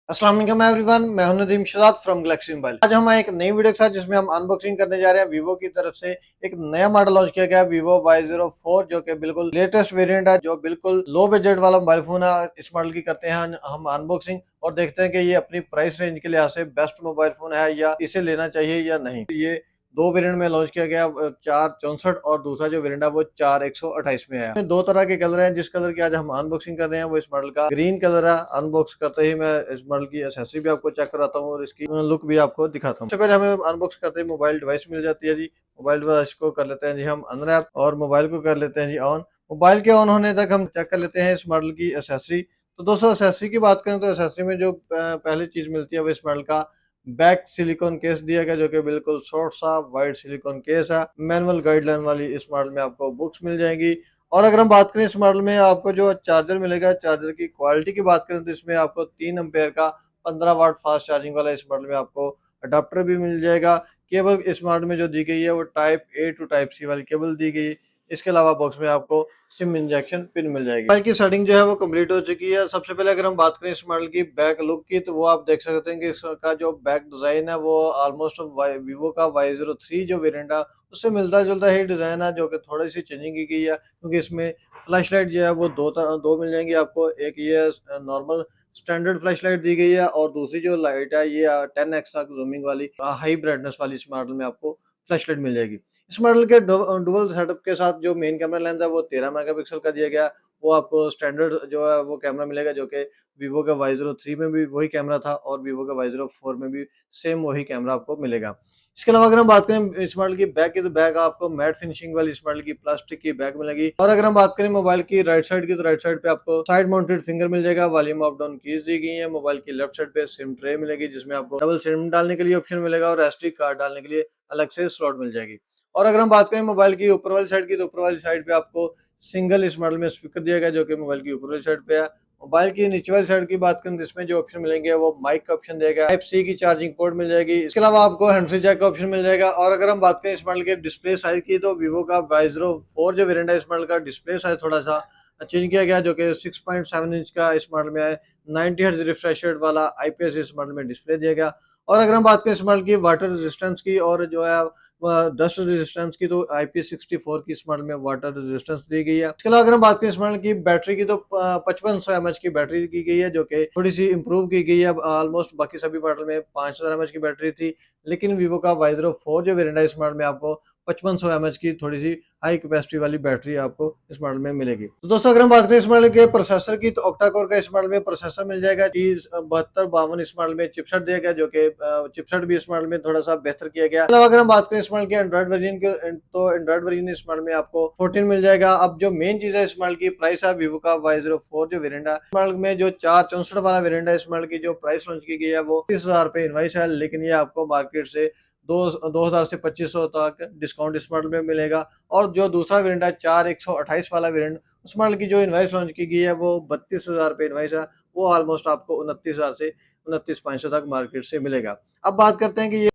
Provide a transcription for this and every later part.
अस्सलाम वालेकुम एवरीवन, मैं हूं Nadeem Shahzad from Galaxy Mobile. आज हम एक नई वीडियो के साथ जिसमें हम अनबॉक्सिंग करने जा रहे हैं। वीवो की तरफ से एक नया मॉडल लॉन्च किया गया है, वीवो Y04, जो कि बिल्कुल लेटेस्ट वेरिएंट है, जो बिल्कुल लो बजट वाला मोबाइल फोन है। इस मॉडल की करते हैं हम अनबॉक्सिंग और देखते हैं कि ये अपनी प्राइस रेंज के लिहाज से बेस्ट मोबाइल फोन है या इसे लेना चाहिए या नहीं। ये दो वेरिएंट में लॉन्च किया गया, 464 और दूसरा जो वेरिएंट है वो 4128 में है। दो तरह के कलर हैं। जिस कलर की आज हम अनबॉक्सिंग कर रहे हैं वो इस मॉडल का ग्रीन कलर है। अनबॉक्स करते ही मैं इस मॉडल की एक्सेसरी भी आपको चेक कराता हूँ और इसकी लुक भी आपको दिखाता हूँ। सबसे पहले हमें अनबॉक्स करते ही मोबाइल डिवाइस मिल जाती है जी। मोबाइल डिवाइस को कर लेते हैं जी हम अनरैप और मोबाइल को कर लेते हैं जी ऑन। मोबाइल के ऑन होने तक हम चेक कर लेते हैं इस मॉडल की एक्सेसरी। तो दोस्तों, एक्सेसरी की बात करें तो एक्सेसरी में जो पहली चीज मिलती है वो इस मॉडल का बैक सिलिकॉन केस दिया गया, जो कि बिल्कुल शॉर्ट सा वाइड सिलिकॉन केस है। मैनुअल गाइडलाइन वाली इस मॉडल में आपको बुक्स मिल जाएंगी। और अगर हम बात करें इस मॉडल में आपको जो चार्जर मिलेगा, चार्जर की क्वालिटी की बात करें तो इसमें आपको 3 एम्पेयर का 15 वाट फास्ट चार्जिंग वाला इस मॉडल में आपको अडाप्टर भी मिल जाएगा। केबल इस मॉडल में जो दी गई है वो type A to type C वाली केबल दी गई है। इसके अलावा बॉक्स में आपको सिम इंजेक्शन पिन मिल जाएगी। मोबाइल की सेटिंग जो है वो कंप्लीट हो चुकी है। सबसे पहले अगर हम बात करें इस मॉडल की बैक लुक की, तो वो आप देख सकते हैं कि इसका जो बैक डिजाइन है वो ऑलमोस्ट वीवो का Y03 जो वेरिएंट है उससे मिलता जुलता ही डिजाइन है, जो कि थोड़ी सी चेंजिंग की गई है, क्योंकि इसमें फ्लैश लाइट जो है वो दो मिल जाएंगी आपको। एक ये नॉर्मल स्टैंडर्ड फ्लैश लाइट दी गई है और दूसरी जो लाइट है ये 10x तक जूमिंग वाली हाई ब्राइटनेस वाली इस मॉडल में आपको फ्लैश लाइट मिल जाएगी। इस मॉडल के डुअल सेटअप के साथ जो मेन कैमरा लेंस है वो 13 मेगापिक्सल का दिया गया। वो आपको स्टैंडर्ड जो है वो कैमरा मिलेगा, जो कि वीवो का Y03 में भी वही कैमरा था और वीवो का Y04 में भी सेम वही कैमरा आपको मिलेगा। इसके अलावा अगर हम बात करें इस मॉडल की बैक की, तो बैक आपको मैट फिनिशिंग वाली इस मॉडल की प्लास्टिक की बैक मिलेगी। और अगर हम बात करें मोबाइल की राइट साइड की, तो राइट साइड पे आपको साइड माउंटेड फिंगर मिल जाएगा। वॉल्यूम अप डाउन कीज दी गई है। मोबाइल की लेफ्ट साइड पे सिम ट्रे मिलेगी, जिसमें आपको डबल सिम डालने के लिए ऑप्शन मिलेगा और एसडी कार्ड डालने के लिए अलग से स्लॉट मिल जाएगी। और अगर हम बात करें मोबाइल की ऊपर वाली साइड की, तो ऊपर वाली साइड पे आपको सिंगल इस मॉडल में स्पीकर दिया गया, जो कि मोबाइल की ऊपर वाली साइड पे है। मोबाइल की नीचे वाली साइड की बात करें तो इसमें जो ऑप्शन मिलेंगे वो माइक का ऑप्शन देगा, टाइप सी की चार्जिंग पोर्ट मिल जाएगी। इसके अलावा आपको हैंड फ्री जैक का ऑप्शन मिल जाएगा। और अगर हम बात करें इस मॉडल के डिस्प्ले साइज की, तो वीवो का Y04 जो वेरिएंट है इस मॉडल का डिस्प्ले साइज थोड़ा सा चेंज किया गया, जो कि 6.7 इंच का इस मॉडल में है। 90 हर्ट्ज रिफ्रेश रेट वाला IPS इस मॉडल में डिस्प्ले दिया गया। और अगर हम बात करें इस मॉडल की वाटर रेजिस्टेंस की और जो है डस्ट रेजिस्टेंस की, तो IP64 की इस मॉडल में वाटर रेजिस्टेंस दी गई है। इसके अलावा अगर हम बात करें इस मॉडल की बैटरी की, तो 5500 mAh की बैटरी की गई है, जो कि थोड़ी सी इंप्रूव की गई है। ऑलमोस्ट बाकी सभी मॉडल में 5000 mAh की बैटरी थी, लेकिन वीवो का Y04 जो वेरिएंट है इस मॉडल में आपको 5500 mAh की थोड़ी सी हाई कैपेसिटी वाली बैटरी आपको इस मॉडल में मिलेगी। तो दोस्तों, अगर हम बात करें इस मॉडल के प्रोसेसर की, तो ऑक्टा कोर का इस मॉडल में प्रोसेसर मिल जाएगा। T7252 इस मॉडल में चिपसेट दिया गया, जो कि चिपसेट भी इस मॉडल में थोड़ा सा बेहतर किया गया। अलावा अगर हम बात करें इस मॉडल के एंड्रॉइड वर्जन के, तो एंड्रॉइड वर्जन इस मॉडल में आपको 14 मिल जाएगा। अब जो मेन चीज है इस मॉडल की प्राइस है, वीवो का Y04 जो वेरिएंट है इस मॉडल में जो 464 वाला वेरिएंट है इस मॉडल की जो प्राइस लॉन्च की गई है वो 30,000 रुपए इनवाइस है, लेकिन ये आपको मार्केट से 2000 से 2500 तक डिस्काउंट इस मॉडल में मिलेगा। और जो दूसरा वेरिएंट है 4128 वाला वेरिएंट, उस मॉडल की जो इनवाइस लॉन्च की गई है वो 32,000 रुपए इनवाइस है। वो ऑलमोस्ट आपको 29,000 से 29,500 तक मार्केट से मिलेगा। अब बात करते हैं कि ये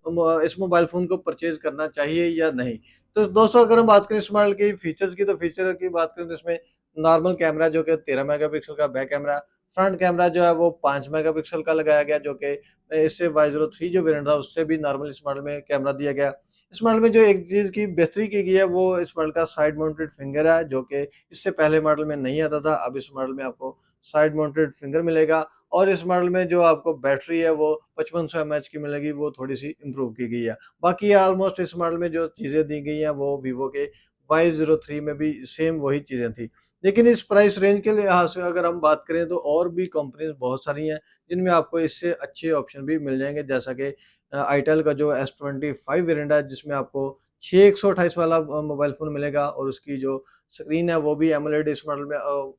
इस मोबाइल फोन को परचेज करना चाहिए या नहीं। तो दोस्तों, अगर हम बात करें इस मॉडल की फीचर्स की, तो फीचर की बात करें तो इसमें नॉर्मल कैमरा जो कि 13 मेगापिक्सल का बैक कैमरा, फ्रंट कैमरा जो है वो 5 मेगापिक्सल का लगाया गया, जो कि इससे Y03 जो वेरिएंट था उससे भी नॉर्मल इस मॉडल में कैमरा दिया गया। इस मॉडल में जो एक चीज़ की बेहतरी की गई है वो इस मॉडल का साइड माउंटेड फिंगर है, जो कि इससे पहले मॉडल में नहीं आता था। अब इस मॉडल में आपको साइड माउंटेड फिंगर मिलेगा। और इस मॉडल में जो आपको बैटरी है वो 5500 mAh की मिलेगी, वो थोड़ी सी इंप्रूव की गई है। बाकी ऑलमोस्ट इस मॉडल में जो चीज़ें दी गई हैं वो वीवो के Y03 में भी सेम वही चीज़ें थी। लेकिन इस प्राइस रेंज के लिहाज से अगर हम बात करें तो और भी कंपनीज बहुत सारी हैं जिनमें आपको इससे अच्छे ऑप्शन भी मिल जाएंगे, जैसा कि आईटेल का जो S25 वेरिएंट है, जिसमें आपको 6128 वाला मोबाइल फ़ोन मिलेगा और उसकी जो स्क्रीन है वो भी एमोलेड इस मॉडल में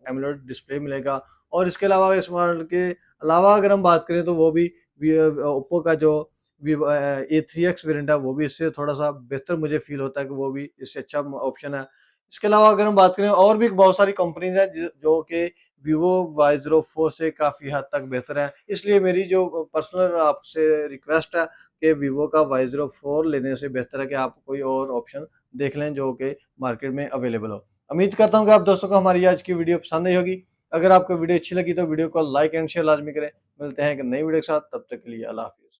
एमोलेड डिस्प्ले मिलेगा। और इसके अलावा इस मॉडल के अलावा अगर हम बात करें तो वो भी ओप्पो का जो A3X वेरिएंट है वो भी इससे थोड़ा-सा बेहतर मुझे फ़ील होता है कि वो भी इससे अच्छा ऑप्शन है। इसके अलावा अगर हम बात करें और भी बहुत सारी कंपनीज़ हैं जो कि वीवो Y04 से काफ़ी हद तक बेहतर है। इसलिए मेरी जो पर्सनल आपसे रिक्वेस्ट है कि वीवो का Y04 लेने से बेहतर है कि आप कोई और ऑप्शन देख लें जो कि मार्केट में अवेलेबल हो। उम्मीद करता हूँ कि आप दोस्तों को हमारी आज की वीडियो पसंद आई होगी। अगर आपको वीडियो अच्छी लगी तो वीडियो को लाइक एंड शेयर लाजमी करें। मिलते हैं एक नई वीडियो के साथ, तब तक के लिए अल्लाह हाफिज़।